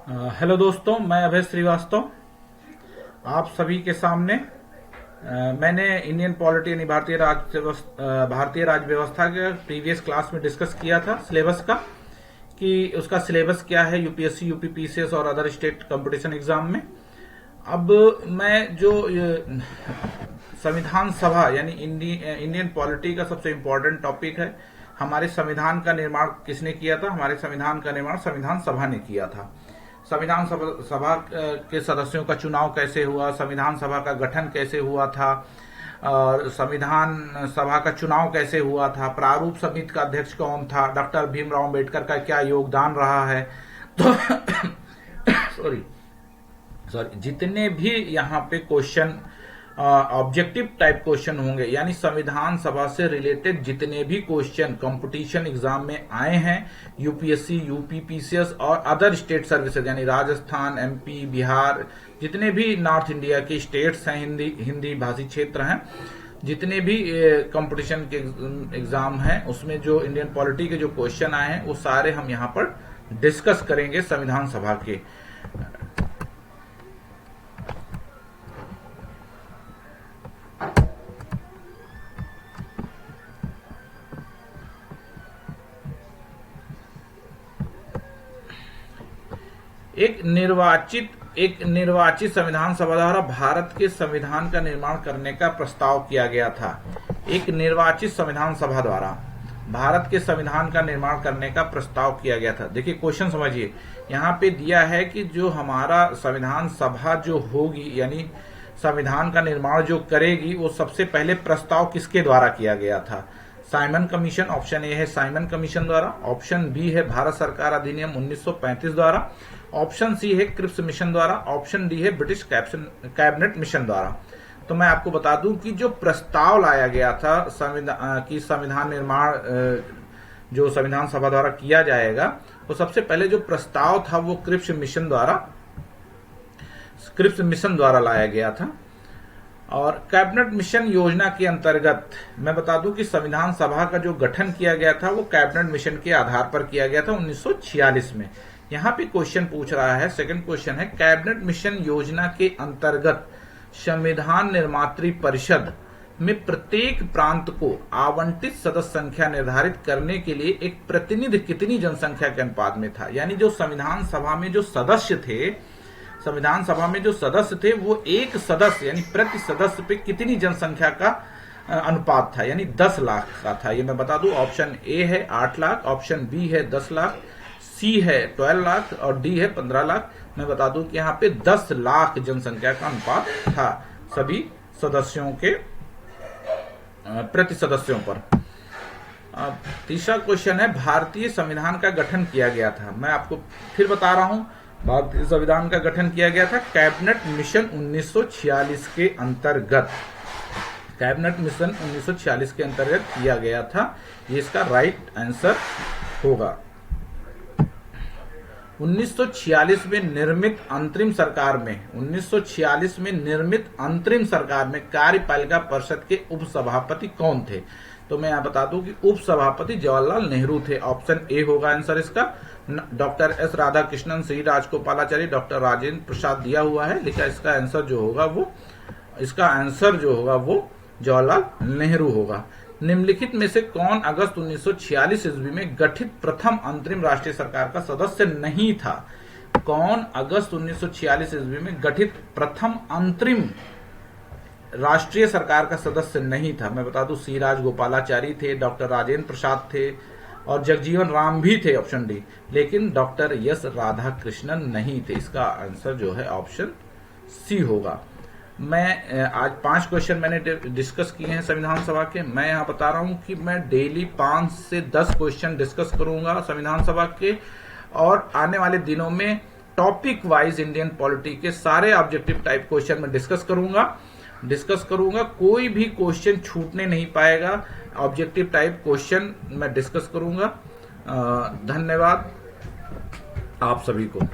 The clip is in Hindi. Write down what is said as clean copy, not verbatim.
हेलो दोस्तों, मैं अभय श्रीवास्तव आप सभी के सामने। मैंने इंडियन पॉलिटी यानी भारतीय राज्य व्यवस्था के प्रीवियस क्लास में डिस्कस किया था सिलेबस का, कि उसका सिलेबस क्या है यूपीएससी, यूपीपीसीएस और अदर स्टेट कंपटीशन एग्जाम में। अब मैं जो संविधान सभा यानी इंडियन पॉलिटी का सबसे इम्पोर्टेंट टॉपिक है, हमारे संविधान का निर्माण किसने किया था? हमारे संविधान का निर्माण संविधान सभा ने किया था। संविधान सभा के सदस्यों का चुनाव कैसे हुआ, संविधान सभा का गठन कैसे हुआ था, और संविधान सभा का चुनाव कैसे हुआ था, प्रारूप समिति का अध्यक्ष कौन था, डॉक्टर भीमराव अम्बेडकर का क्या योगदान रहा है। तो सॉरी जितने भी यहाँ पे क्वेश्चन ऑब्जेक्टिव टाइप क्वेश्चन होंगे, यानी संविधान सभा से रिलेटेड जितने भी क्वेश्चन कंपटीशन एग्जाम में आए हैं, यूपीएससी, यूपीपीसीएस और अदर स्टेट सर्विसेज यानी राजस्थान, एमपी, बिहार, जितने भी नॉर्थ इंडिया के स्टेट्स हैं, हिंदी भाषी क्षेत्र हैं, जितने भी कंपटीशन के एग्जाम हैं, उसमें जो इंडियन पॉलिटी के जो क्वेश्चन आए हैं वो सारे हम यहाँ पर डिस्कस करेंगे संविधान सभा के। एक निर्वाचित संविधान सभा द्वारा भारत के संविधान का निर्माण करने का प्रस्ताव किया गया था। एक निर्वाचित संविधान सभा द्वारा भारत के संविधान का निर्माण करने का प्रस्ताव किया गया था। देखिए क्वेश्चन समझिए, यहाँ पे दिया है कि जो हमारा संविधान सभा जो होगी यानी संविधान का निर्माण जो करेगी, वो सबसे पहले प्रस्ताव किसके द्वारा किया गया था? साइमन कमीशन, ऑप्शन ए है साइमन कमीशन द्वारा, ऑप्शन बी है भारत सरकार अधिनियम 1935 द्वारा, ऑप्शन सी है क्रिप्स मिशन द्वारा, ऑप्शन डी है ब्रिटिश कैबिनेट मिशन द्वारा। तो मैं आपको बता दूं कि जो प्रस्ताव लाया गया था संविधान निर्माण जो संविधान सभा द्वारा किया जाएगा, वो सबसे पहले जो प्रस्ताव था वो क्रिप्स मिशन द्वारा लाया गया था। और कैबिनेट मिशन योजना के अंतर्गत मैं बता दूं कि संविधान सभा का जो गठन किया गया था वो कैबिनेट मिशन के आधार पर किया गया था 1946 में। यहाँ पे क्वेश्चन पूछ रहा है, सेकंड क्वेश्चन है, कैबिनेट मिशन योजना के अंतर्गत संविधान निर्मात्री परिषद में प्रत्येक प्रांत को आवंटित सदस्य संख्या निर्धारित करने के लिए एक प्रतिनिधि कितनी जनसंख्या के अनुपात में था? यानी जो संविधान सभा में जो सदस्य थे वो एक सदस्य यानी प्रति सदस्य पे कितनी जनसंख्या का अनुपात था, यानी 10 लाख का था। ये मैं बता दूं, ऑप्शन ए है 8 लाख, ऑप्शन बी है 10 लाख, सी है 12 लाख और डी है 15 लाख। मैं बता दूं कि यहाँ पे 10 लाख जनसंख्या का अनुपात था सभी सदस्यों के प्रति सदस्यों पर। अब तीसरा क्वेश्चन है, भारतीय संविधान का गठन किया गया था। मैं आपको फिर बता रहा हूं, भारतीय संविधान का गठन किया गया था कैबिनेट मिशन 1946 के अंतर्गत। कैबिनेट मिशन 1946 के अंतर्गत किया गया था। ये इसका राइट आंसर होगा। 1946 में निर्मित अंतरिम सरकार में कार्यपालिका परिषद के उपसभापति कौन थे? तो मैं यहाँ बता दूं कि उपसभापति जवाहरलाल नेहरू थे। ऑप्शन ए होगा आंसर इसका। Doctor S Radhakrishnan, Shri Rajagopalachari, doctor Rajendra Prasad दिया हुआ है, लेकिन इसका आंसर जो होगा वो जवाहरलाल नेहरू होगा। निम्नलिखित में से कौन अगस्त 1946 ईस्वी में गठित प्रथम अंतरिम राष्ट्रीय सरकार का सदस्य नहीं था? कौन अगस्त 1946 ईस्वी में गठित प्रथम अंतरिम राष्ट्रीय सरकार का सदस्य नहीं था? मैं बता दूं, सी राजगोपालाचारी थे, डॉक्टर राजेंद्र प्रसाद थे और जगजीवन राम भी थे, ऑप्शन डी, लेकिन डॉक्टर एस राधाकृष्णन नहीं थे। इसका आंसर जो है ऑप्शन सी होगा। मैं आज 5 क्वेश्चन मैंने डिस्कस किए हैं संविधान सभा के। मैं यहाँ बता रहा हूँ कि मैं डेली 5 से 10 क्वेश्चन डिस्कस करूंगा संविधान सभा के, और आने वाले दिनों में टॉपिक वाइज इंडियन पॉलिटी के सारे ऑब्जेक्टिव टाइप क्वेश्चन में डिस्कस करूंगा। कोई भी क्वेश्चन छूटने नहीं पाएगा। ऑब्जेक्टिव टाइप क्वेश्चन मैं डिस्कस करूंगा। धन्यवाद आप सभी को।